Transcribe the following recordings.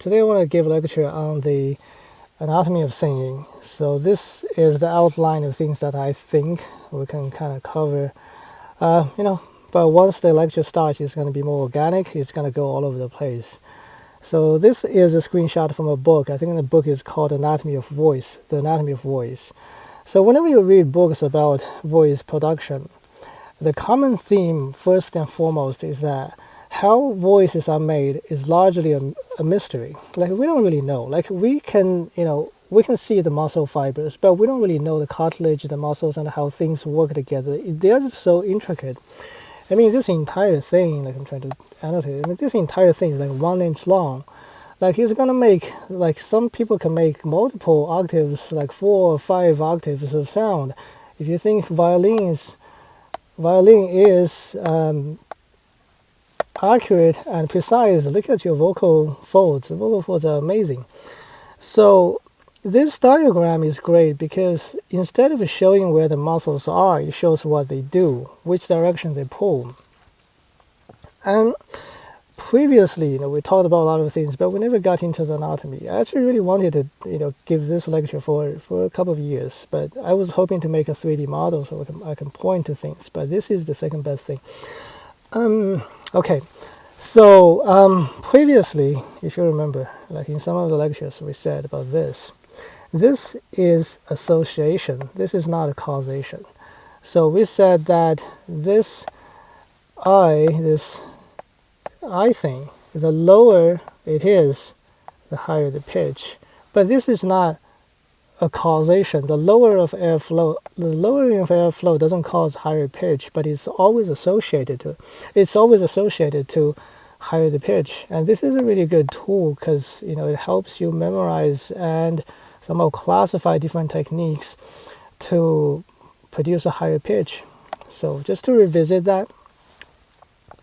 Today I want to give a lecture on the anatomy of singing. So this is the outline of things that I think we can kind of cover. But once the lecture starts, it's going to be more organic. It's going to go all over the place. So this is a screenshot from a book. I think the book is called Anatomy of Voice, The Anatomy of Voice. So whenever you read books about voice production, the common theme, first and foremost, is that how voices are made is largely a mystery. Like, we don't really know. Like, we can see the muscle fibers, but we don't really know the cartilage, the muscles, and how things work together. They're just so intricate. I mean, this entire thing, like I'm trying to annotate, this entire thing is like 1 inch long. Like, it's gonna make, like, some people can make multiple octaves, like 4 or 5 octaves of sound. If you think violin is accurate and precise, look at your vocal folds. The vocal folds are amazing. So this diagram is great because instead of showing where the muscles are, it shows what they do, which direction they pull. And previously, we talked about a lot of things, but we never got into the anatomy. I actually really wanted to, give this lecture for a couple of years, but I was hoping to make a 3D model so I can point to things. But this is the second best thing. Okay, so previously, if you remember, like in some of the lectures we said about this. This is association. This is not a causation. So we said that this I thing, the lower it is, the higher the pitch. But this is not a causation. The lowering of airflow doesn't cause higher pitch, but it's always associated to higher the pitch. And this is a really good tool because it helps you memorize and somehow classify different techniques to produce a higher pitch. So just to revisit that,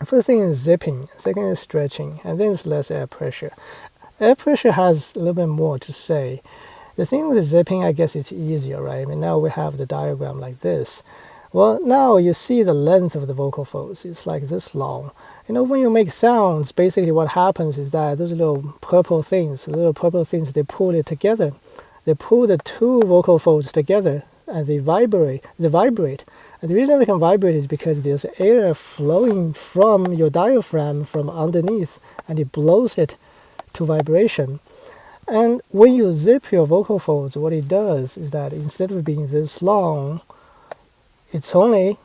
first thing is zipping, second is stretching, and then it's less air pressure. Air pressure has a little bit more to say. The thing with zipping, I guess it's easier, right? I mean, now we have the diagram like this. Well, now you see the length of the vocal folds. It's like this long. When you make sounds, basically what happens is that those little purple things, they pull it together. They pull the two vocal folds together and they vibrate. And the reason they can vibrate is because there's air flowing from your diaphragm from underneath and it blows it to vibration. And when you zip your vocal folds, what it does is that instead of being this long, it's only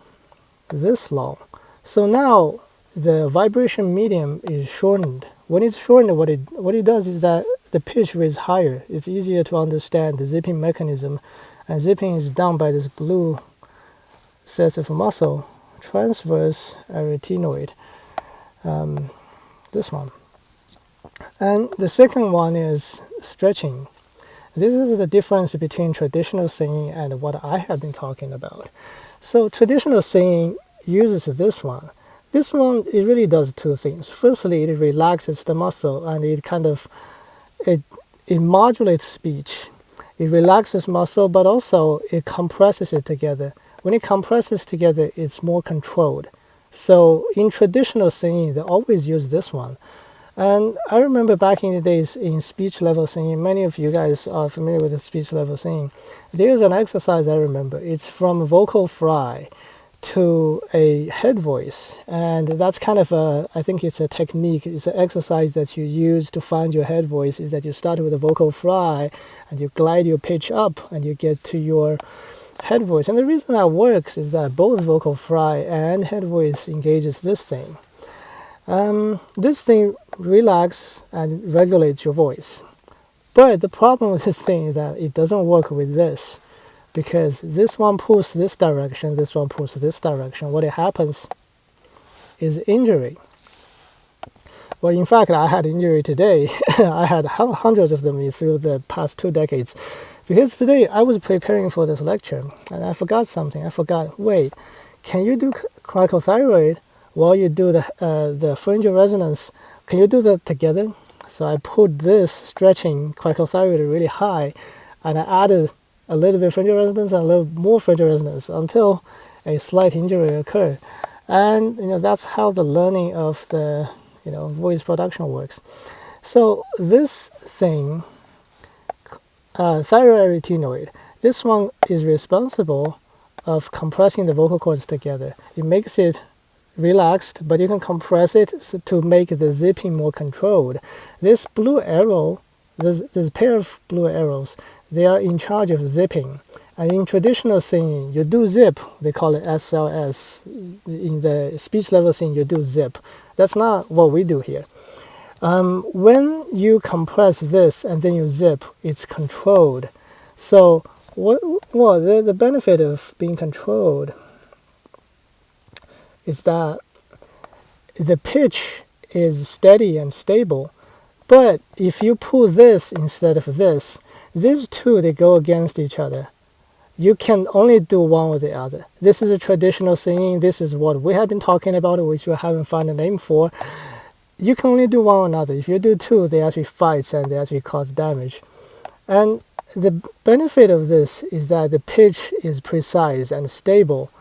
this long. So now the vibration medium is shortened. When it's shortened, what it does is that the pitch is higher. It's easier to understand the zipping mechanism. And zipping is done by this blue sensitive muscle, transverse arytenoid, this one. And the second one is stretching. This is the difference between traditional singing and what I have been talking about. So traditional singing uses this one. This one, it really does two things. Firstly, it relaxes the muscle and it modulates speech. It relaxes muscle, but also it compresses it together. When it compresses together, it's more controlled. So in traditional singing, they always use this one. And I remember back in the days in speech level singing, many of you guys are familiar with the speech level singing. There's an exercise I remember. It's from vocal fry to a head voice. And that's kind of I think it's a technique, it's an exercise that you use to find your head voice, is that you start with a vocal fry and you glide your pitch up and you get to your head voice. And the reason that works is that both vocal fry and head voice engages this thing. This thing relaxes and regulates your voice. But the problem with this thing is that it doesn't work with this, because this one pulls this direction, this one pulls this direction. What happens is injury. Well, in fact, I had injury today. I had hundreds of them through the past 2 decades. Because today I was preparing for this lecture and I forgot something. Wait, can you do cricothyroid while you do the pharyngeal resonance? Can you do that together? So I put this stretching cricothyroid really high and I added a little bit of pharyngeal resonance and a little more pharyngeal resonance until a slight injury occurred. And that's how the learning of the voice production works. So this thing, thyroarytenoid, this one is responsible of compressing the vocal cords together. It makes it relaxed, but you can compress it to make the zipping more controlled. This blue arrow, this pair of blue arrows, they are in charge of zipping. And in traditional singing, you do zip. They call it SLS. In the speech level singing, you do zip. That's not what we do here. When you compress this and then you zip, it's controlled. So the benefit of being controlled is that the pitch is steady and stable. But if you pull this instead of this, these two, they go against each other. You can only do one or the other. This is a traditional singing. This is what we have been talking about, which we haven't found a name for. You can only do one or another. If you do two, they actually fight and they actually cause damage. And the benefit of this is that the pitch is precise and stable,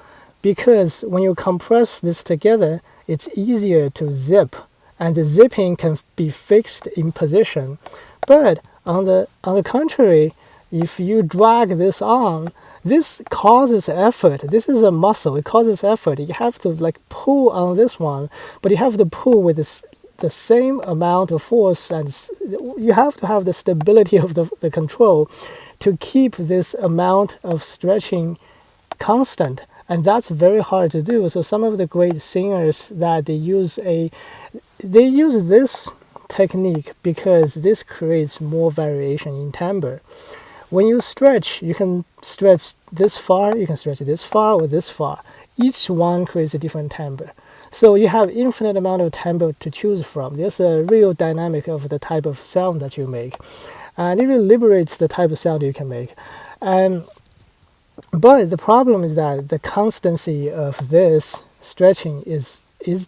because when you compress this together, it's easier to zip, and the zipping can be fixed in position. But on the contrary, if you drag this on, this causes effort. This is a muscle. It causes effort. You have to like pull on this one, but you have to pull with the same amount of force, and you have to have the stability of the control to keep this amount of stretching constant. And that's very hard to do. So some of the great singers that they use this technique because this creates more variation in timbre. When you stretch, you can stretch this far, you can stretch this far or this far. Each one creates a different timbre. So you have infinite amount of timbre to choose from. There's a real dynamic of the type of sound that you make. And it really liberates the type of sound you can make. But the problem is that the constancy of this stretching is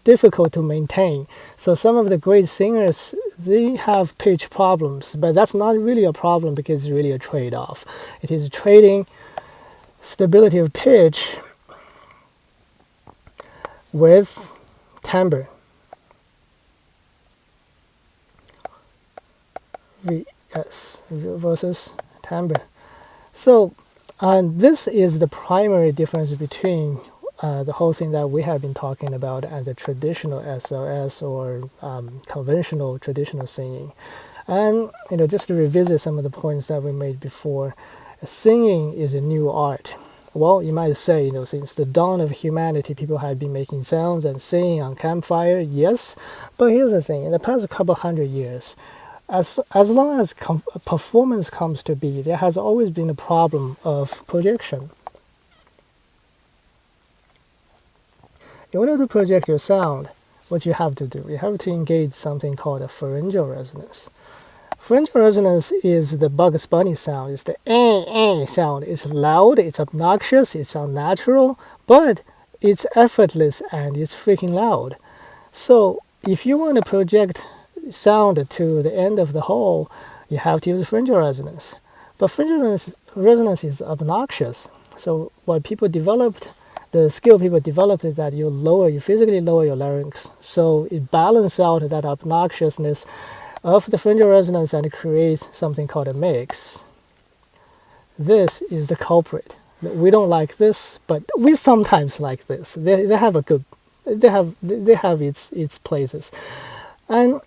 difficult to maintain. So some of the great singers, they have pitch problems, but that's not really a problem because it's really a trade-off. It is trading stability of pitch with timbre. VS versus timbre. So this is the primary difference between the whole thing that we have been talking about and the traditional SLS or conventional traditional singing. And just to revisit some of the points that we made before, singing is a new art. Well, you might say, since the dawn of humanity, people have been making sounds and singing on campfire. Yes, but here's the thing: in the past couple hundred years, as long as performance comes to be, there has always been a problem of projection. In order to project your sound, what you have to do, you have to engage something called a pharyngeal resonance. Pharyngeal resonance is the Bugs Bunny sound. It's the sound. It's loud, it's obnoxious, it's unnatural, but it's effortless and it's freaking loud. So if you want to project sound to the end of the hole, you have to use pharyngeal resonance. But pharyngeal resonance is obnoxious. So what people developed, the skill people developed, is that you physically lower your larynx. So it balances out that obnoxiousness of the pharyngeal resonance and creates something called a mix. This is the culprit. We don't like this, but we sometimes like this. They have its places. And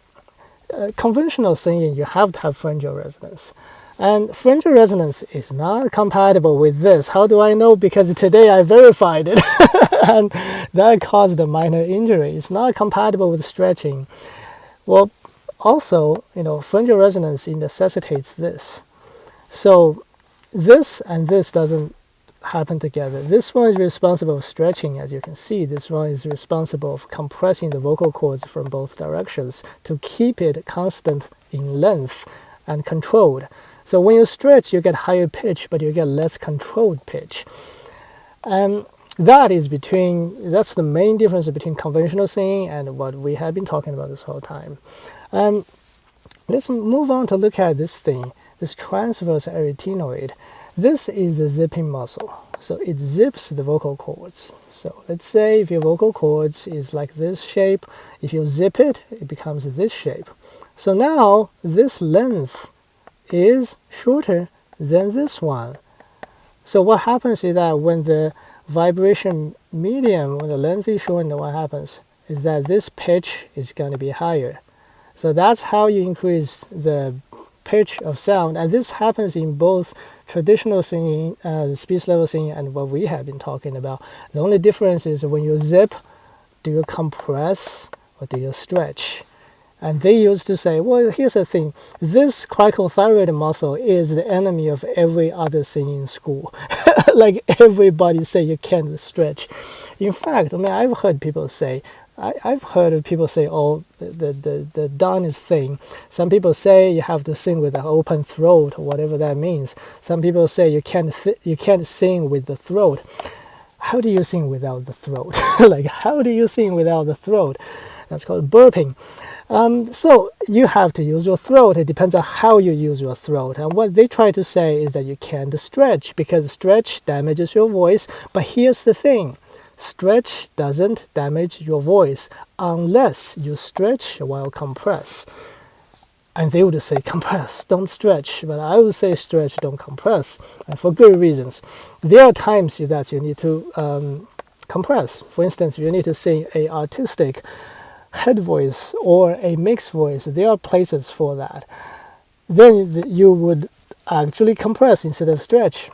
conventional singing, you have to have pharyngeal resonance. And pharyngeal resonance is not compatible with this. How do I know? Because today I verified it. And that caused a minor injury. It's not compatible with stretching. Well, also, pharyngeal resonance necessitates this. So this and this doesn't happen together. This one is responsible for stretching, as you can see. This one is responsible for compressing the vocal cords from both directions to keep it constant in length and controlled. So when you stretch, you get higher pitch, but you get less controlled pitch. And that's the main difference between conventional singing and what we have been talking about this whole time. Let's move on to look at this thing, this transverse arytenoid. This is the zipping muscle. So it zips the vocal cords. So let's say if your vocal cords is like this shape, if you zip it, it becomes this shape. So now this length is shorter than this one. So what happens is that when the vibration medium, when the length is shortened, what happens is that this pitch is going to be higher. So that's how you increase the pitch of sound. And this happens in both traditional singing, speech level singing, and what we have been talking about. The only difference is when you zip, do you compress or do you stretch? And they used to say, well, here's the thing. This cricothyroid muscle is the enemy of every other singing school. Like everybody say you can't stretch. In fact, I mean, I've heard people say, I've heard of people say, oh, the done is thing. Some people say you have to sing with an open throat, or whatever that means. Some people say you can't sing with the throat. How do you sing without the throat? Like, how do you sing without the throat? That's called burping. So you have to use your throat. It depends on how you use your throat. And what they try to say is that you can't stretch because stretch damages your voice. But here's the thing. Stretch doesn't damage your voice unless you stretch while compress. And they would say compress, don't stretch. But I would say stretch, don't compress. And for good reasons. There are times that you need to compress. For instance, you need to sing a artistic head voice or a mixed voice. There are places for that. Then you would actually compress instead of stretch.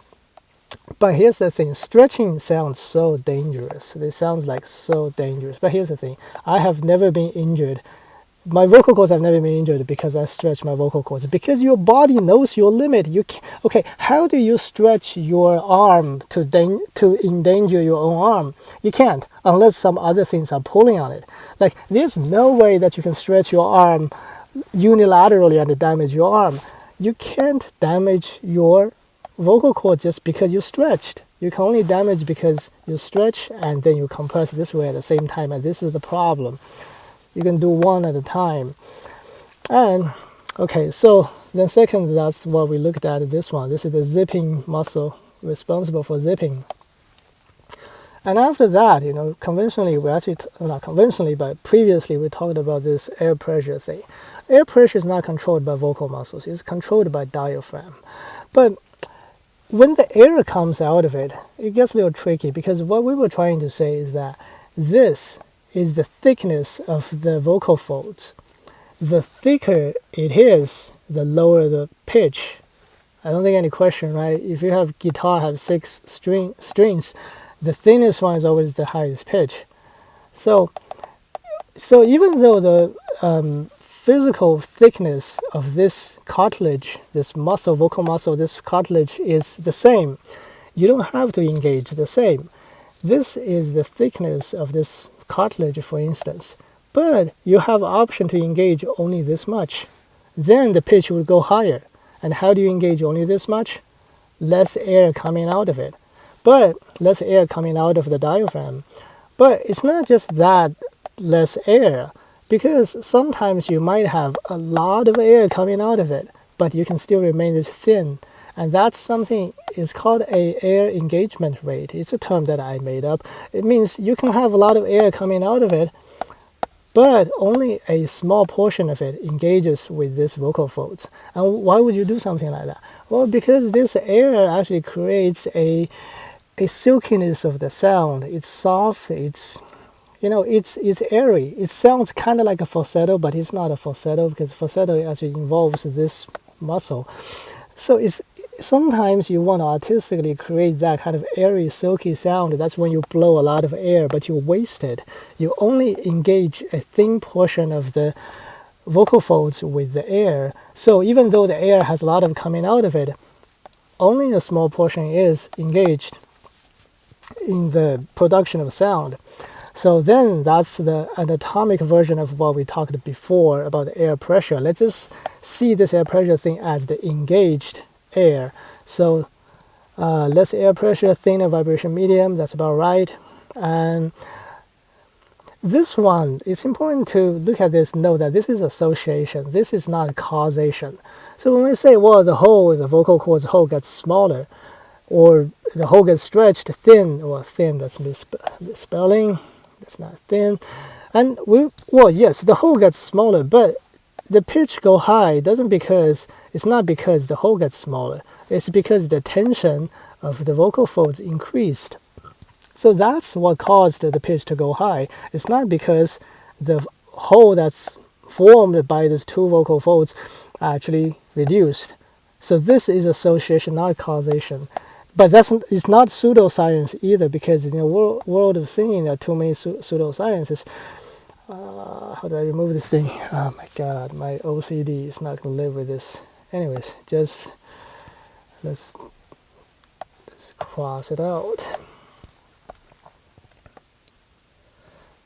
But here's the thing, stretching sounds so dangerous. It sounds like so dangerous. But here's the thing, I have never been injured. My vocal cords have never been injured because I stretch my vocal cords. Because your body knows your limit. You can, okay, how do you stretch your arm to endanger your own arm? You can't, unless some other things are pulling on it. Like, there's no way that you can stretch your arm unilaterally and damage your arm. You can't damage your vocal cord just because you stretched. You can only damage because you stretch and then you compress this way at the same time, and this is the problem. You can do one at a time. And okay, so then second, that's what we looked at this one. This is the zipping muscle responsible for zipping. And after that, you know, conventionally, we actually, not conventionally, but previously we talked about this air pressure thing. Air pressure is not controlled by vocal muscles. It's controlled by diaphragm. But when the air comes out of it, it gets a little tricky because what we were trying to say is that this is the thickness of the vocal folds. The thicker it is, the lower the pitch. I don't think any question, right? If you have guitar have 6 strings, the thinnest one is always the highest pitch. So even though the physical thickness of this cartilage, this muscle, vocal muscle, this cartilage is the same, you don't have to engage the same. This is the thickness of this cartilage, for instance, but you have option to engage only this much. Then the pitch will go higher. And how do you engage only this much? Less air coming out of it. But less air coming out of the diaphragm. But it's not just that less air, because sometimes you might have a lot of air coming out of it, but you can still remain this thin. And that's something, it's called a air engagement rate. It's a term that I made up. It means you can have a lot of air coming out of it, but only a small portion of it engages with this vocal folds. And why would you do something like that? Well, because this air actually creates a silkiness of the sound. It's soft, it's, you know, it's airy. It sounds kind of like a falsetto, but it's not a falsetto because falsetto actually involves this muscle. So it's sometimes you want to artistically create that kind of airy, silky sound. That's when you blow a lot of air, but you waste it. You only engage a thin portion of the vocal folds with the air. So even though the air has a lot of coming out of it, only a small portion is engaged in the production of sound. So then that's the anatomic version of what we talked before about the air pressure. Let's just see this air pressure thing as the engaged air. So less air pressure, thinner vibration medium, that's about right. And this one, it's important to look at this, know that this is association. This is not causation. So when we say, well, the vocal cords hole gets smaller, or the hole gets stretched thin, or thin, that's misspelling. It's not thin. And well, yes, the hole gets smaller, but the pitch go high doesn't because it's not because the hole gets smaller. It's because the tension of the vocal folds increased. So that's what caused the pitch to go high. It's not because the hole that's formed by these two vocal folds actually reduced. So this is association, not causation. But it's not pseudoscience either, because in the world of singing there are too many pseudosciences. How do I remove this thing? Oh my god, my OCD is not going to live with this. Anyways, just let's cross it out.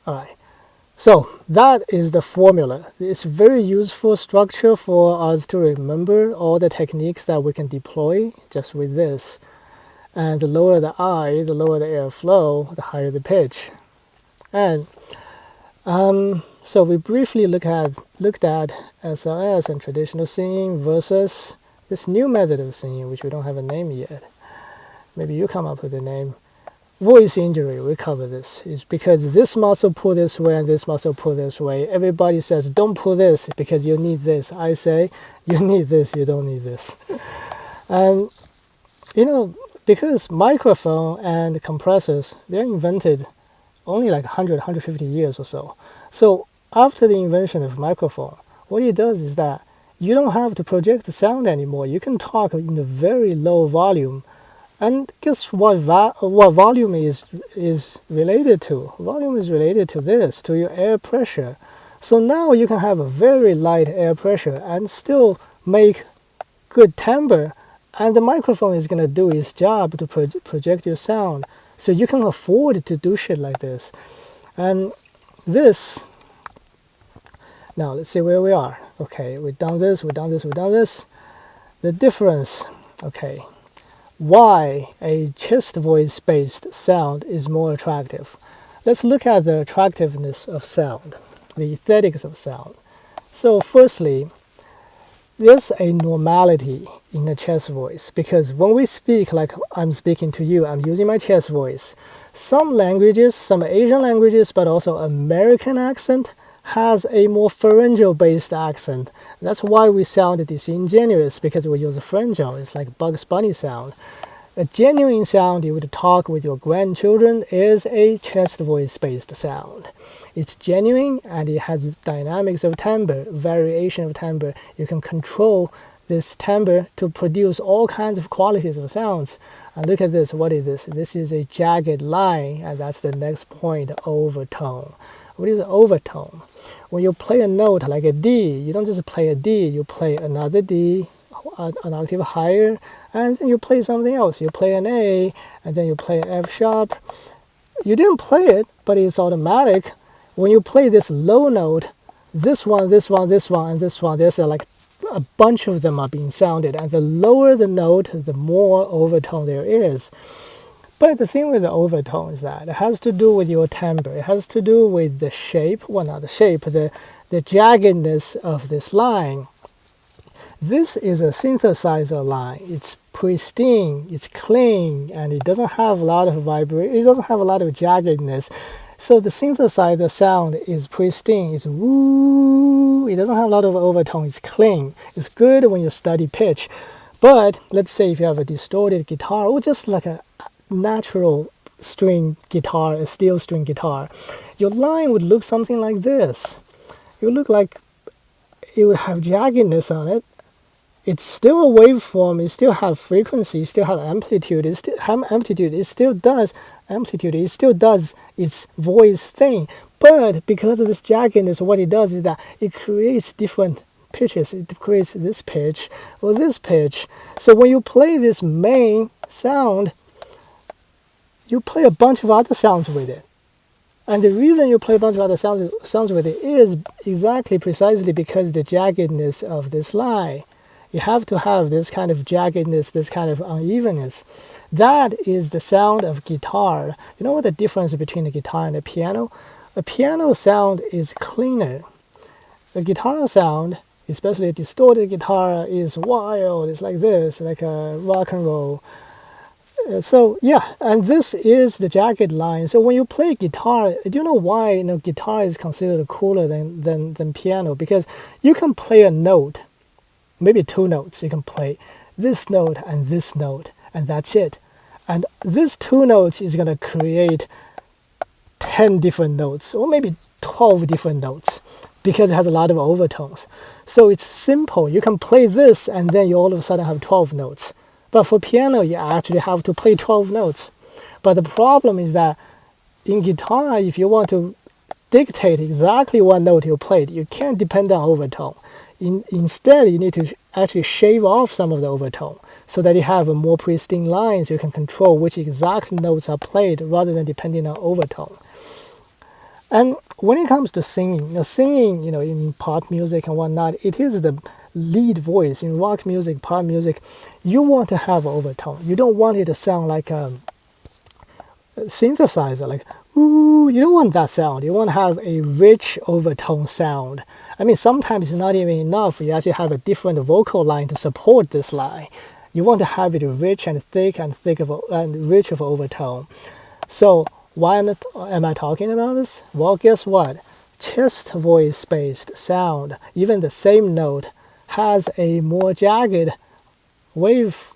Alright, so that is the formula. It's a very useful structure for us to remember all the techniques that we can deploy just with this. And the lower the I, the lower the airflow, the higher the pitch. And so we briefly looked at SLS and traditional singing versus this new method of singing, which we don't have a name yet. Maybe you come up with a name. Voice injury, we cover this. It's because this muscle pull this way and this muscle pull this way. Everybody says, don't pull this because you need this. I say, you need this, you don't need this. And, because microphone and compressors, they're invented only like 100, 150 years or so. So after the invention of microphone, what it does is that you don't have to project the sound anymore. You can talk in a very low volume. And guess what volume is related to? Volume is related to this, to your air pressure. So now you can have a very light air pressure and still make good timbre. And the microphone is going to do its job to project your sound. So you can afford to do shit like this. And this, now let's see where we are. Okay, we've done this, we've done this, we've done this. The difference, okay. Why a chest voice based sound is more attractive. Let's look at the attractiveness of sound, the aesthetics of sound. So firstly, there's a normality in a chest voice, because when we speak like I'm speaking to you, I'm using my chest voice. Some languages, some Asian languages, but also American accent has a more pharyngeal based accent. That's why we sound disingenuous, because we use a pharyngeal. It's like Bugs Bunny sound. A genuine sound you would talk with your grandchildren is a chest voice based sound. It's genuine and it has dynamics of timbre, variation of timbre. You can control this timbre to produce all kinds of qualities of sounds. And look at this, what is this? This is a jagged line, and that's the next point, overtone. What is overtone? When you play a note like a D, you don't just play a D, you play another D, an octave higher, and then you play something else. You play an A, and then you play an F sharp. You didn't play it, but it's automatic. When you play this low note, this one, this one, this one, and this one, there's like a bunch of them are being sounded, and the lower the note, the more overtone there is. But the thing with the overtone is that it has to do with your timbre. It has to do with the shape, well, not the shape, the jaggedness of this line. This is a synthesizer line. It's pristine, it's clean, and it doesn't have a lot of vibration. It doesn't have a lot of jaggedness. So the synthesizer sound is pristine. It's woo. It doesn't have a lot of overtone. It's clean. It's good when you study pitch. But let's say if you have a distorted guitar, or just like a natural string guitar, a steel string guitar, your line would look something like this. It would look like it would have jaggedness on it. It's still a waveform. It still has frequency. It still has amplitude. It still has amplitude. It still does amplitude. It still does its voice thing. But because of this jaggedness, what it does is that it creates different pitches. It creates this pitch or this pitch. So when you play this main sound, you play a bunch of other sounds with it. And the reason you play a bunch of other sounds with it is precisely because the jaggedness of this line. You have to have this kind of jaggedness, this kind of unevenness. That is the sound of guitar. You know what the difference between a guitar and a piano? A piano sound is cleaner. A guitar sound, especially a distorted guitar, is wild. It's like this, like a rock and roll. So yeah, and this is the jagged line. So when you play guitar, do you know why guitar is considered cooler than piano? Because you can play a note, maybe two notes. You can play this note, and that's it. And these two notes is gonna create 10 different notes, or maybe 12 different notes, because it has a lot of overtones. So it's simple. You can play this, and then you all of a sudden have 12 notes. But for piano, you actually have to play 12 notes. But the problem is that in guitar, if you want to dictate exactly what note you played, you can't depend on overtone. Instead, you need to actually shave off some of the overtone so that you have a more pristine lines. You can control which exact notes are played rather than depending on overtone. And when it comes to singing, singing, in pop music and whatnot, it is the lead voice. In rock music, pop music, you want to have overtone. You don't want it to sound like a synthesizer, like ooh. You don't want that sound. You want to have a rich overtone sound. I mean, sometimes it's not even enough. You actually have a different vocal line to support this line. You want to have it rich and rich of overtone. So why am I talking about this? Well, guess what? Chest voice based sound, even the same note, has a more jagged wave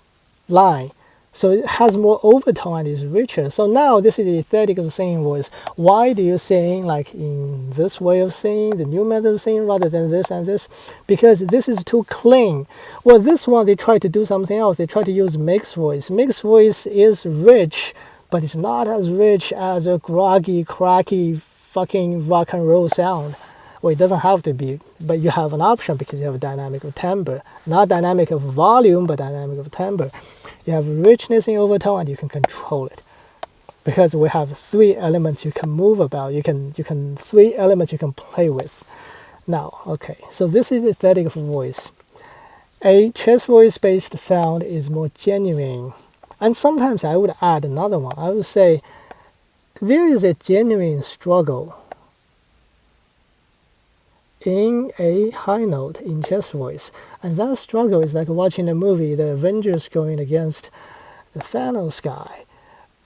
line. So it has more overtone and is richer. So now this is the aesthetic of singing voice. Why do you sing like in this way of singing, the new method of singing, rather than this and this? Because this is too clean. Well, this one, they try to do something else. They try to use mixed voice. Mixed voice is rich, but it's not as rich as a groggy, cracky, fucking rock and roll sound. Well, it doesn't have to be, but you have an option because you have a dynamic of timbre. Not dynamic of volume, but dynamic of timbre. You have richness in overtone and you can control it. Because we have three elements you can move about. Three elements you can play with. Now, okay, so this is the aesthetic of voice. A chest voice based sound is more genuine. And sometimes I would add another one. I would say there is a genuine struggle in a high note in chest voice. And that struggle is like watching a movie, the Avengers going against the Thanos guy.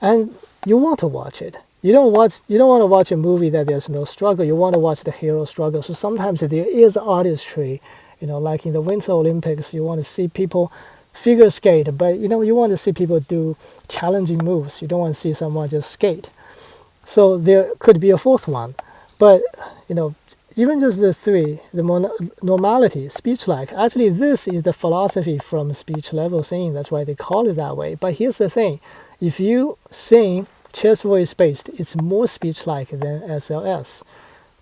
And you want to watch it. You don't want to watch a movie that there's no struggle. You want to watch the hero struggle. So sometimes there is artistry, like in the Winter Olympics, you want to see people figure skate, but you want to see people do challenging moves. You don't want to see someone just skate. So there could be a fourth one. But, even just the three, the normality, speech-like. Actually, this is the philosophy from speech level singing. That's why they call it that way. But here's the thing. If you sing chest voice based, it's more speech-like than SLS.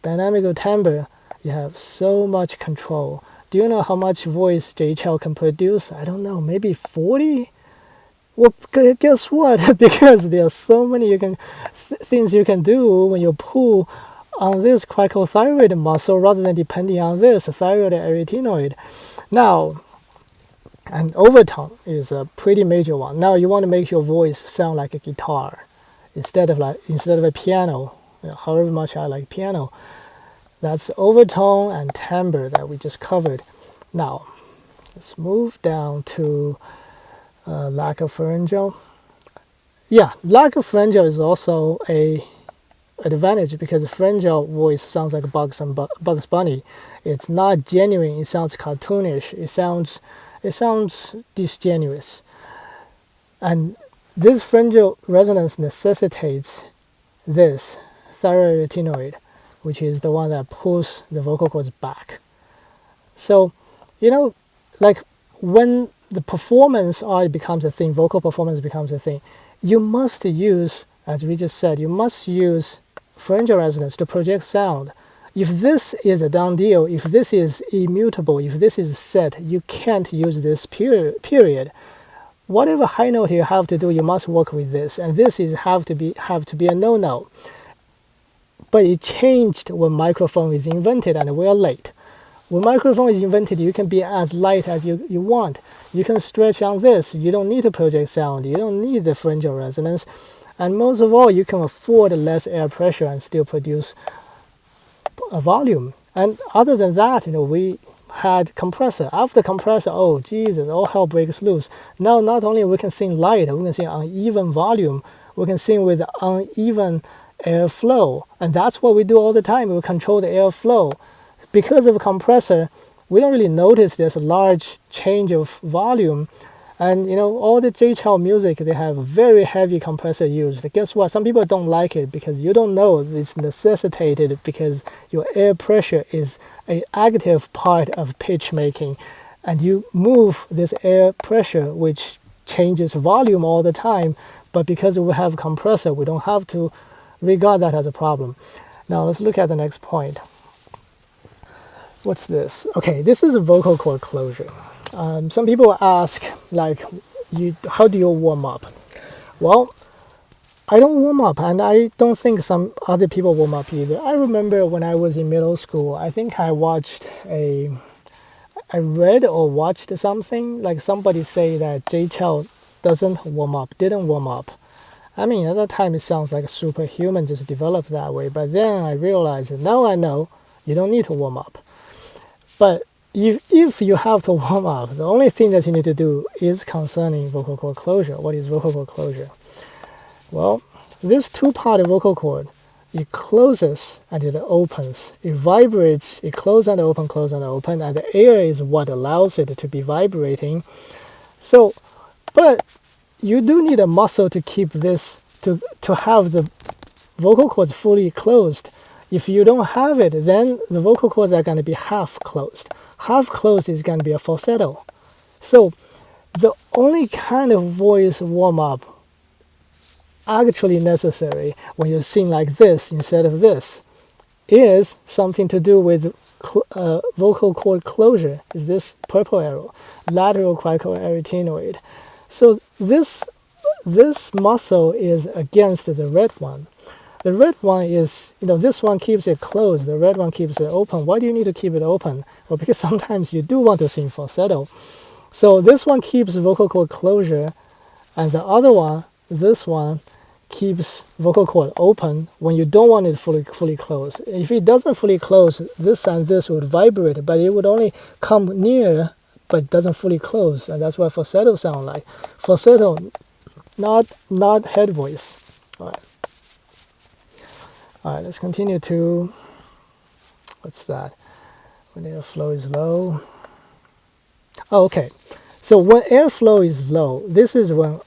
Dynamic of timbre, you have so much control. Do you know how much voice JChell can produce? I don't know, maybe 40? Well, guess what? Because there are so many things you can do when you pull on this cricothyroid muscle rather than depending on this thyroid arytenoid. Now, and overtone is a pretty major one. Now you want to make your voice sound like a guitar instead of a piano. However much I like piano, that's overtone and timbre that we just covered. Now, let's move down to lack of pharyngeal. Yeah, lack of pharyngeal is also a advantage because the pharyngeal voice sounds like Bugs Bunny. It's not genuine. It sounds cartoonish. It sounds disingenuous. And this pharyngeal resonance necessitates this thyroid arytenoid, which is the one that pulls the vocal cords back. So, like when the performance art becomes a thing, vocal performance becomes a thing, you must use, as we just said, you must use pharyngeal resonance to project sound. If this is a done deal, if this is immutable, if this is set, you can't use this period. Whatever high note you have to do, you must work with this, and this is have to be a no-no. But it changed when microphone is invented, and we're late. When microphone is invented, you can be as light as you want. You can stretch on this. You don't need to project sound. You don't need the pharyngeal resonance. And most of all, you can afford less air pressure and still produce a volume. And other than that, we had compressor. After compressor, oh Jesus, all hell breaks loose. Now not only we can sing light, we can sing uneven volume, we can sing with uneven airflow, and that's what we do all the time. We control the airflow. Because of compressor, we don't really notice there's a large change of volume. And all the JChao music, they have very heavy compressor used. Guess what? Some people don't like it because you don't know it's necessitated because your air pressure is an active part of pitch making. And you move this air pressure, which changes volume all the time. But because we have compressor, we don't have to regard that as a problem. Now let's look at the next point. What's this? Okay, this is a vocal cord closure. Some people ask, like, how do you warm up? Well, I don't warm up, and I don't think some other people warm up either. I remember when I was in middle school, I think I read or watched something, like somebody say that JChao didn't warm up. I mean, at that time it sounds like a superhuman just developed that way, but then I realized that now I know you don't need to warm up. But if you have to warm up, the only thing that you need to do is concerning vocal cord closure. What is vocal cord closure? Well, this two-part vocal cord, it closes and it opens. It vibrates, it closes and open, and the air is what allows it to be vibrating. So, but you do need a muscle to keep this, to have the vocal cords fully closed. If you don't have it, then the vocal cords are going to be half closed. Half closed is going to be a falsetto. So the only kind of voice warm-up actually necessary when you sing like this instead of this is something to do with vocal cord closure, is this purple arrow, lateral cricoarytenoid. So this muscle is against the red one. The red one is, this one keeps it closed, the red one keeps it open. Why do you need to keep it open? Well, because sometimes you do want to sing falsetto. So this one keeps vocal cord closure, and the other one, this one, keeps vocal cord open when you don't want it fully closed. If it doesn't fully close, this and this would vibrate, but it would only come near, but it doesn't fully close, and that's what falsetto sound like. Falsetto, not head voice. All right, let's continue to, what's that? When airflow is low. Oh, okay. So when airflow is low, this is when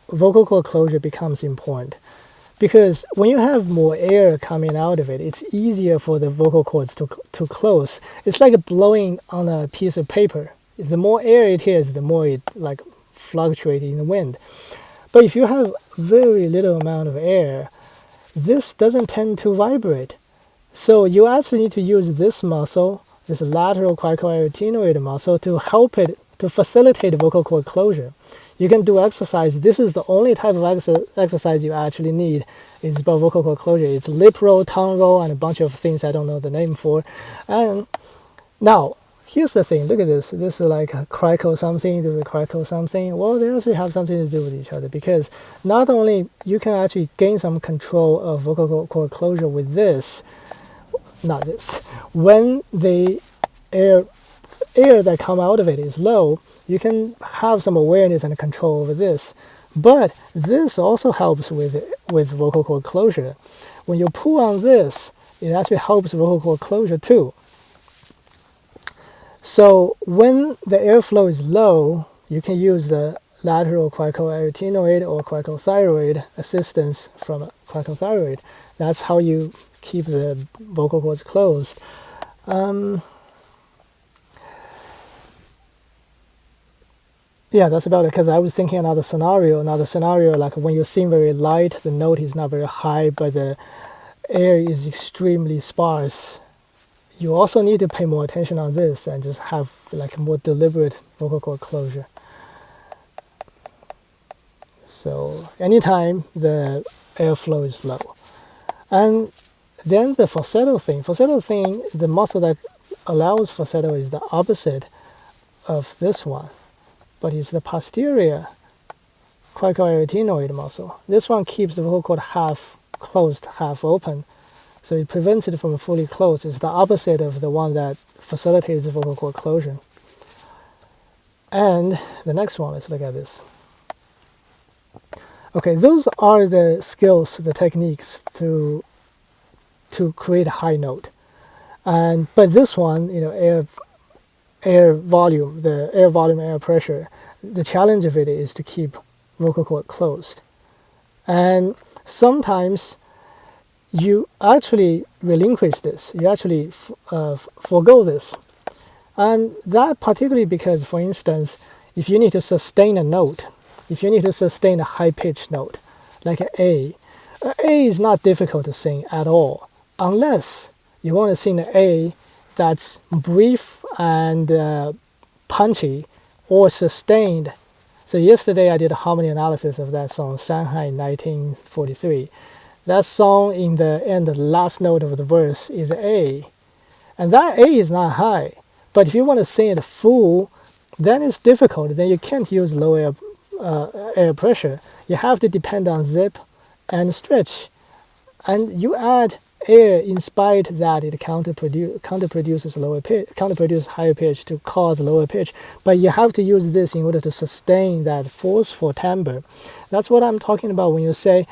vocal cord closure becomes important. Because when you have more air coming out of it, it's easier for the vocal cords to close. It's like blowing on a piece of paper. The more air it is, the more it like fluctuates in the wind. But if you have very little amount of air, this doesn't tend to vibrate. So you actually need to use this muscle, this lateral cricoarytenoid muscle, to help it, to facilitate vocal cord closure. You can do exercise. This is the only type of exercise you actually need. It's about vocal cord closure. It's lip roll, tongue roll, and a bunch of things I don't know the name for. And now, here's the thing. Look at this. This is like a crico something. This is a crico something. Well, they actually have something to do with each other, because not only you can actually gain some control of vocal cord closure with this, not this. When the air that come out of it is low, you can have some awareness and control over this. But this also helps with vocal cord closure. When you pull on this, it actually helps vocal cord closure too. So when the airflow is low, you can use the lateral cricoarytenoid or cricothyroid assistance from cricothyroid. That's how you keep the vocal cords closed. Yeah, that's about it, because I was thinking another scenario, like when you sing very light, the note is not very high, but the air is extremely sparse. You also need to pay more attention on this and just have like a more deliberate vocal cord closure. So anytime the airflow is low. And then the falsetto thing, the muscle that allows falsetto is the opposite of this one, but it's the posterior cricoarytenoid muscle. This one keeps the vocal cord half closed, half open. So it prevents it from fully closed. It's the opposite of the one that facilitates the vocal cord closure. And the next one, let's look at this. Okay, those are the skills, the techniques to create a high note. But this one, air volume, air pressure, the challenge of it is to keep vocal cord closed. And sometimes you actually relinquish this, you actually forego this. And that particularly because, for instance, if you need to sustain a note, if you need to sustain a high-pitched note, like an A is not difficult to sing at all, unless you want to sing an A that's brief and punchy or sustained. So yesterday I did a harmony analysis of that song, Shanghai 1943. That song in the end, the last note of the verse is A. And that A is not high. But if you want to sing it full, then it's difficult. Then you can't use low air pressure. You have to depend on zip and stretch. And you add air in spite that it counterproduces higher pitch to cause lower pitch. But you have to use this in order to sustain that forceful timbre. That's what I'm talking about when you say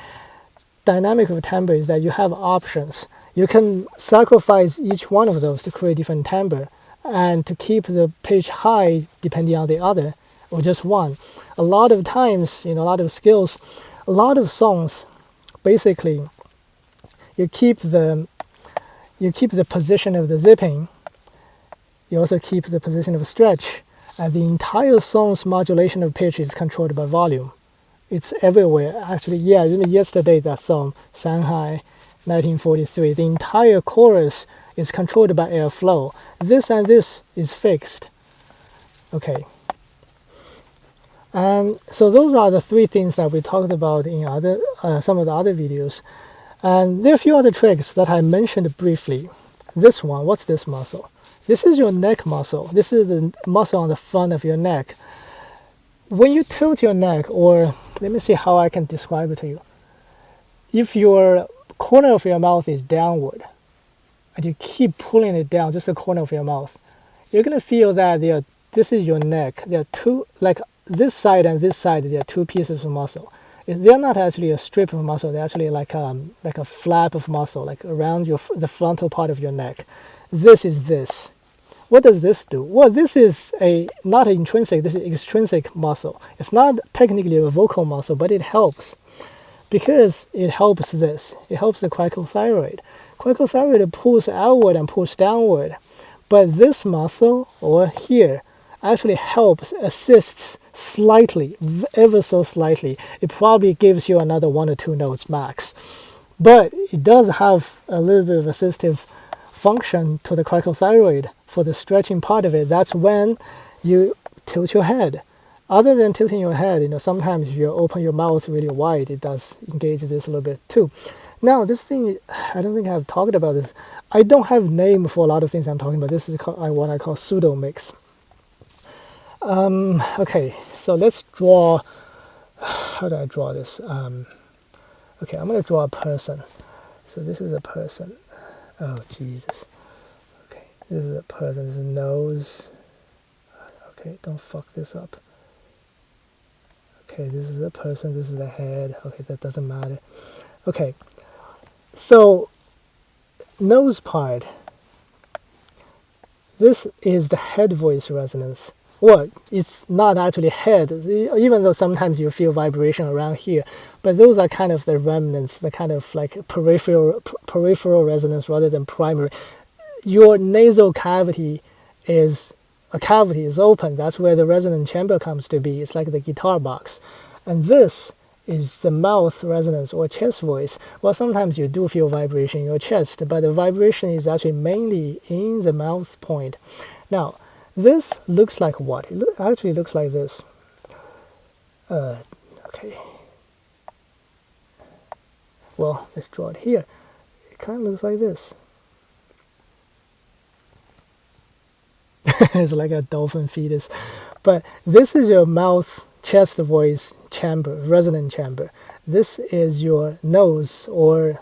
dynamic of timbre, is that you have options. You can sacrifice each one of those to create different timbre and to keep the pitch high depending on the other, or just one. A lot of times, a lot of skills, a lot of songs, basically, you keep the position of the zipping, you also keep the position of stretch, and the entire song's modulation of pitch is controlled by volume. It's everywhere. Actually, yesterday that song, Shanghai 1943, the entire chorus is controlled by airflow. This and this is fixed. Okay. And so those are the three things that we talked about in some of the other videos. And there are a few other tricks that I mentioned briefly. This one, what's this muscle? This is your neck muscle. This is the muscle on the front of your neck. When you tilt your neck, or let me see how I can describe it to you. If your corner of your mouth is downward, and you keep pulling it down, just the corner of your mouth, you're going to feel that this is your neck. There are two, like this side and this side, there are two pieces of muscle. They're not actually a strip of muscle. They're actually like a flap of muscle, like around the frontal part of your neck. This is this. What does this do? Well, this is not intrinsic, this is extrinsic muscle. It's not technically a vocal muscle, but it helps. Because it helps this. It helps the cricothyroid. Cricothyroid pulls outward and pulls downward. But this muscle, or here, actually helps, assists slightly, ever so slightly. It probably gives you another 1 or 2 notes max. But it does have a little bit of assistive function to the cricothyroid for the stretching part of it. That's when you tilt your head. Other than tilting your head, sometimes if you open your mouth really wide, it does engage this a little bit too. Now, this thing, I don't think I've talked about this. I don't have a name for a lot of things I'm talking about. This is what I call pseudo mix. Okay, so let's draw. How do I draw this? Okay, I'm going to draw a person. So this is a person. Oh, Jesus. Okay, this is a person. This is a nose. Okay, don't fuck this up. Okay, this is a person. This is the head. Okay, that doesn't matter. Okay, so nose part. This is the head voice resonance. Well, it's not actually head, even though sometimes you feel vibration around here. But those are kind of the remnants, the kind of like peripheral resonance rather than primary. Your nasal cavity is open. That's where the resonant chamber comes to be. It's like the guitar box. And this is the mouth resonance or chest voice. Well, sometimes you do feel vibration in your chest, but the vibration is actually mainly in the mouth point. Now, this looks like what? It actually looks like this. Okay. Well, let's draw it here. It kind of looks like this. It's like a dolphin fetus. But this is your mouth chest voice chamber, resonant chamber. This is your nose or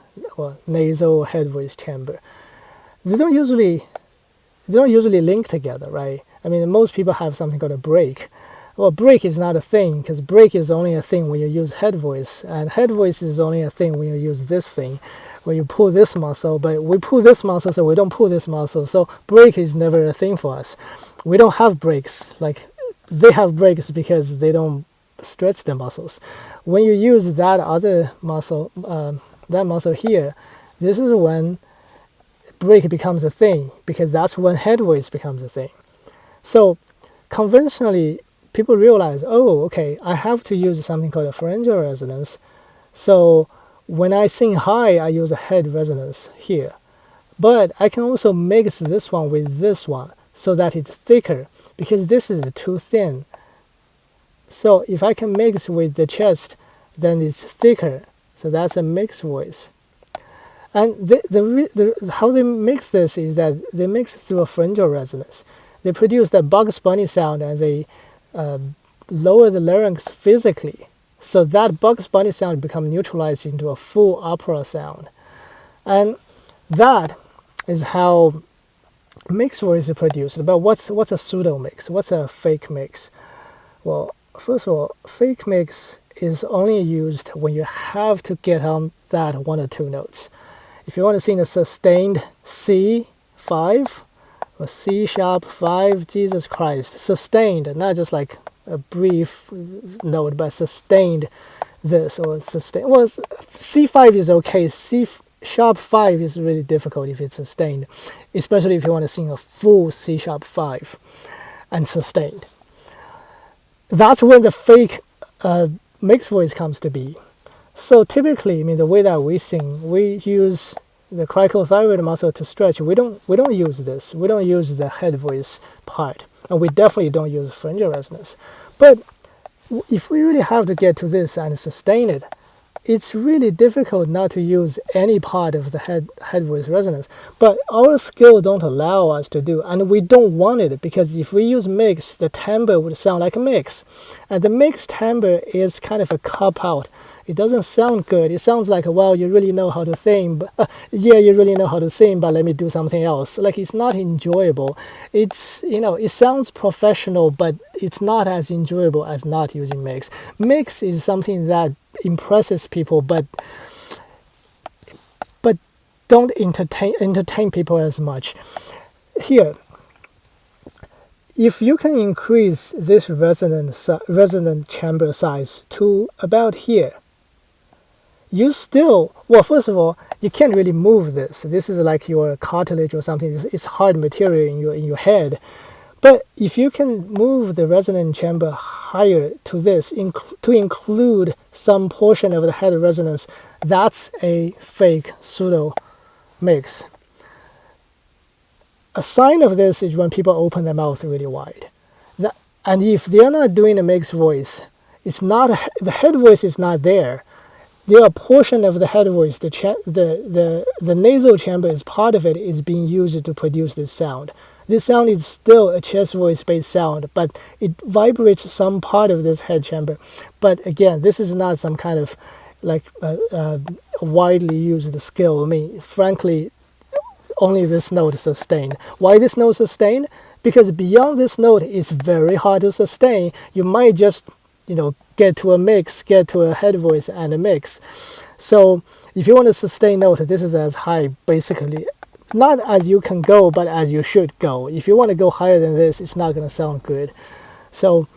nasal head voice chamber. They don't usually link together, right? I mean, most people have something called a break. Well, break is not a thing because break is only a thing when you use head voice, and head voice is only a thing when you use this thing, when you pull this muscle. But we pull this muscle, so we don't pull this muscle. So break is never a thing for us. We don't have breaks. Like they have breaks because they don't stretch the muscles. When you use that other muscle, that muscle here, this is when break becomes a thing, because that's when head voice becomes a thing. So conventionally, people realize, oh, okay, I have to use something called a pharyngeal resonance. So when I sing high, I use a head resonance here. But I can also mix this one with this one so that it's thicker, because this is too thin. So if I can mix with the chest, then it's thicker. So that's a mixed voice. And how they mix this is that they mix through a pharyngeal resonance. They produce that Bugs Bunny sound, and they lower the larynx physically. So that Bugs Bunny sound becomes neutralized into a full opera sound. And that is how mixed voice is produced. But what's a pseudo mix? What's a fake mix? Well, first of all, fake mix is only used when you have to get on that one or two notes. If you want to sing a sustained C5 or C sharp 5, Jesus Christ, sustained, not just like a brief note, but sustained this or sustained. Well, C5 is okay. C sharp 5 is really difficult if it's sustained, especially if you want to sing a full C sharp 5 and sustained. That's when the fake mixed voice comes to be. So typically, I mean, the way that we sing, we use the cricothyroid muscle to stretch. We don't use this. We don't use the head voice part, and we definitely don't use pharyngeal resonance. But if we really have to get to this and sustain it, it's really difficult not to use any part of the head voice resonance. But our skill don't allow us to do, and we don't want it, because if we use mix, the timbre would sound like a mix, and the mixed timbre is kind of a cop out. It doesn't sound good. It sounds like, well, you really know how to sing, but yeah, you really know how to sing, but let me do something else. Like, it's not enjoyable. It's, it sounds professional, but it's not as enjoyable as not using mix. Mix is something that impresses people, but don't entertain people as much. Here, if you can increase this resonant chamber size to about here, you still, well, first of all, you can't really move this. This is like your cartilage or something. It's hard material in your head. But if you can move the resonant chamber higher to this, to include some portion of the head resonance, that's a fake pseudo mix. A sign of this is when people open their mouth really wide. And if they're not doing a mixed voice, the head voice is not there. There are a portion of the head voice, the nasal chamber is part of it, is being used to produce this sound. This sound is still a chest voice based sound, but it vibrates some part of this head chamber. But again, this is not some kind of like widely used skill. I mean, frankly, only this note is sustained. Why this note sustained? Because beyond this note, it's very hard to sustain. You might just, get to a mix, get to a head voice and a mix. So if you want to sustain note, this is as high, basically, not as you can go, but as you should go. If you want to go higher than this, it's not going to sound good. So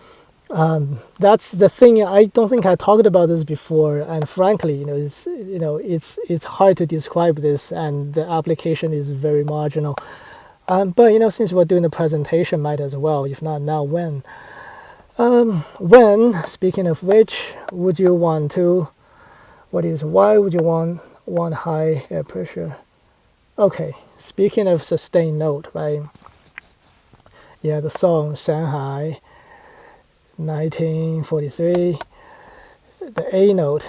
that's the thing. I don't think I talked about this before, and frankly, it's hard to describe this, and the application is very marginal. But since we're doing the presentation, might as well. If not now, when? Speaking of which, would you want to? Why would you want high air pressure? Okay, speaking of sustained note, right? Yeah, the song Shanghai, 1943. The A note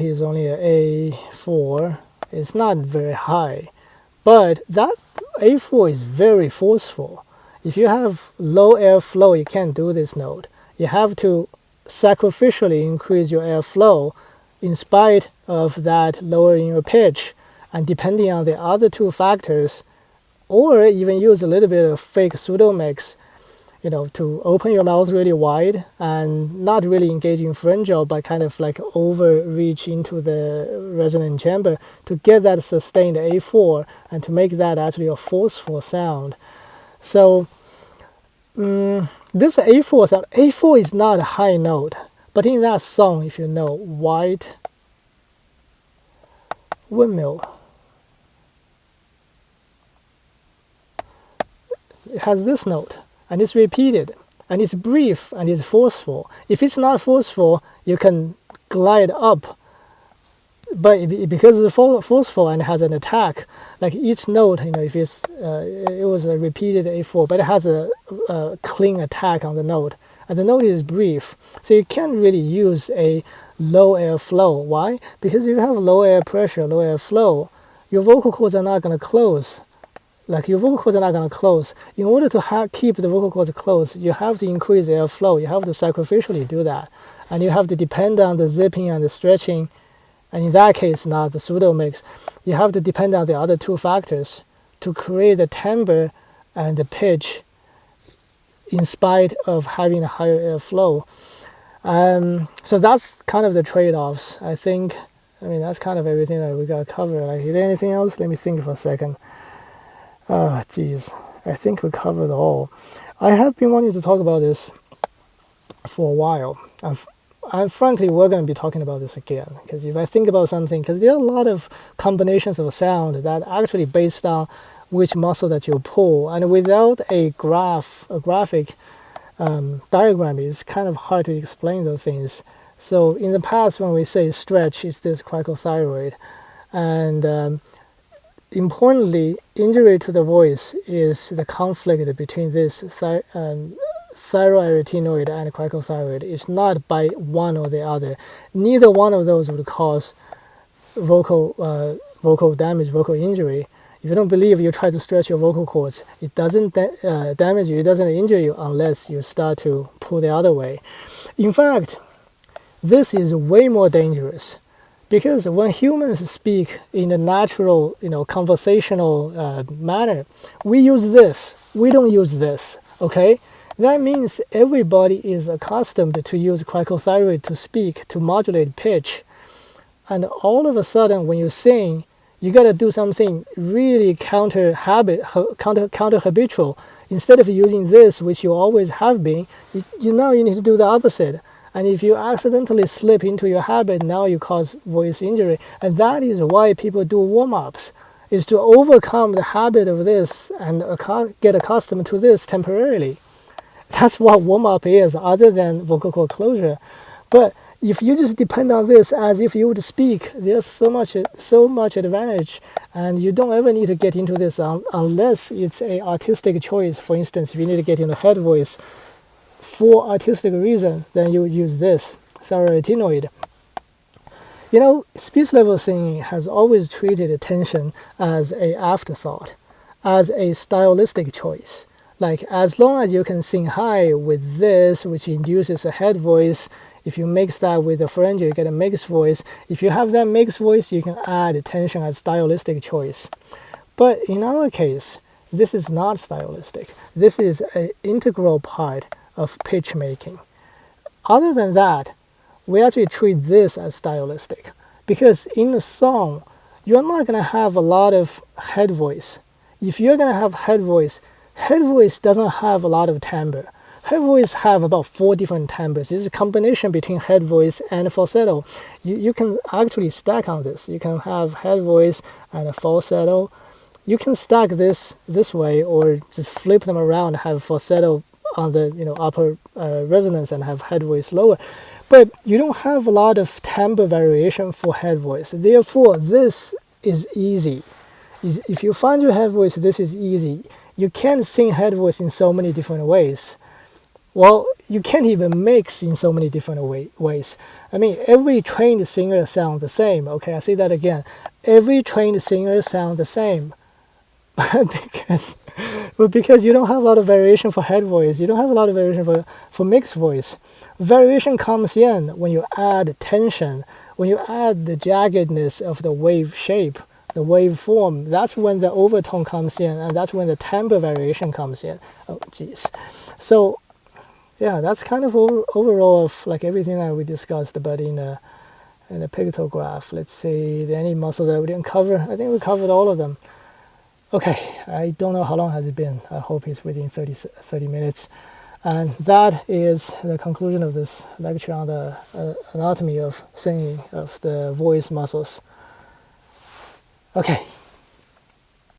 is only an A4. It's not very high, but that A4 is very forceful. If you have low airflow, you can't do this note. You have to sacrificially increase your airflow in spite of that lowering your pitch, and depending on the other two factors, or even use a little bit of fake pseudo mix, to open your mouth really wide and not really engage in pharyngeal, but kind of like overreach into the resonant chamber to get that sustained A4 and to make that actually a forceful sound. So this A4 sound, A4 is not a high note, but in that song, if you know, White Windmill, it has this note, and it's repeated, and it's brief, and it's forceful. If it's not forceful, you can glide up, but because it's forceful and it has an attack, like each note, if it was a repeated A4, but it has a clean attack on the note, and the note is brief, so you can't really use a low air flow. Why? Because if you have low air pressure, low air flow, your vocal cords are not going to close. Your vocal cords are not going to close. In order to keep the vocal cords closed, you have to increase air flow. You have to sacrificially do that. And you have to depend on the zipping and the stretching. And in that case, not the pseudo mix. You have to depend on the other two factors to create the timbre and the pitch in spite of having a higher air flow. So that's kind of the trade-offs. That's kind of everything that we got to cover. Is there anything else? Let me think for a second. Oh, geez. I think we covered all. I have been wanting to talk about this for a while. And frankly, we're going to be talking about this again. Because if I think about something, because there are a lot of combinations of sound that actually based on which muscle that you pull. And without a graphic diagram, it's kind of hard to explain those things. So in the past, when we say stretch, it's this cricothyroid. And importantly, injury to the voice is the conflict between this thyroarytenoid and cricothyroid. It's not by one or the other. Neither one of those would cause vocal damage, vocal injury. If you don't believe, you try to stretch your vocal cords. It doesn't damage you, it doesn't injure you unless you start to pull the other way. In fact, this is way more dangerous. Because when humans speak in a natural, conversational manner, we use this. We don't use this, okay? That means everybody is accustomed to use cricothyroid to speak, to modulate pitch. And all of a sudden, when you sing, you got to do something really counter habitual. Instead of using this, which you always have been, you need to do the opposite. And if you accidentally slip into your habit, now you cause voice injury. And that is why people do warm-ups, is to overcome the habit of this and get accustomed to this temporarily. That's what warm-up is, other than vocal cord closure. But if you just depend on this as if you would speak, there's so much advantage. And you don't ever need to get into this unless it's an artistic choice. For instance, if you need to get into head voice, for artistic reason, then you would use this thyroarytenoid. Speech level singing has always treated tension as an afterthought, as a stylistic choice. As long as you can sing high with this, which induces a head voice, if you mix that with a pharyngeal, you get a mixed voice. If you have that mixed voice, you can add tension as stylistic choice. But in our case, this is not stylistic. This is an integral part of pitch making. Other than that, we actually treat this as stylistic, because in the song, you're not going to have a lot of head voice. If you're going to have head voice doesn't have a lot of timbre. Head voice have about 4 different timbres. It's a combination between head voice and falsetto. You can actually stack on this. You can have head voice and a falsetto. You can stack this way, or just flip them around and have falsetto on the upper resonance and have head voice lower. But you don't have a lot of timbre variation for head voice. Therefore, this is easy. If you find your head voice, this is easy. You can't sing head voice in so many different ways. Well, you can't even mix in so many different ways. Every trained singer sounds the same. Okay, I say that again. Every trained singer sounds the same. because you don't have a lot of variation for head voice, you don't have a lot of variation for mixed voice. Variation comes in when you add tension, when you add the jaggedness of the wave shape, the wave form, that's when the overtone comes in, and that's when the timbre variation comes in. Oh, geez. So, yeah, that's kind of overall of like everything that we discussed, but in the pictograph. Let's see, any muscle that we didn't cover. I think we covered all of them. Okay, I don't know how long has it been. I hope it's within 30 minutes. And that is the conclusion of this lecture on the anatomy of singing, of the voice muscles. Okay.